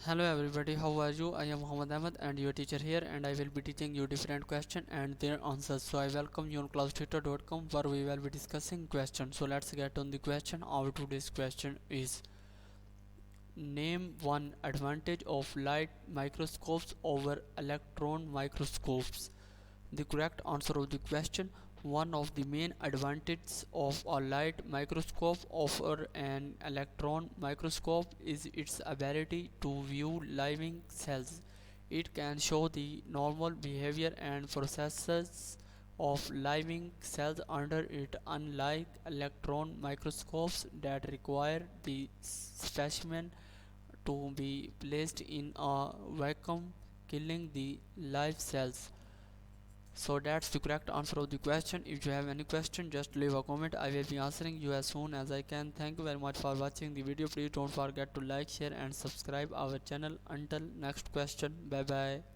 Hello everybody, how are you? I am Muhammad Ahmed and your teacher here, and I will be teaching you different questions and their answers. So I welcome you on classtutor.com where we will be discussing questions. So let's get on the question. Our today's question is: name one advantage of light microscopes over electron microscopes. The correct answer of the question: one of the main advantages of a light microscope over an electron microscope is its ability to view living cells. It can show the normal behavior and processes of living cells under it, unlike electron microscopes that require the specimen to be placed in a vacuum, killing the live cells. So that's the correct answer of the question. If you have any question, just leave a comment. I will be answering you as soon as I can. Thank you very much for watching the video. Please don't forget to like, share and subscribe our channel. Until next question, bye bye.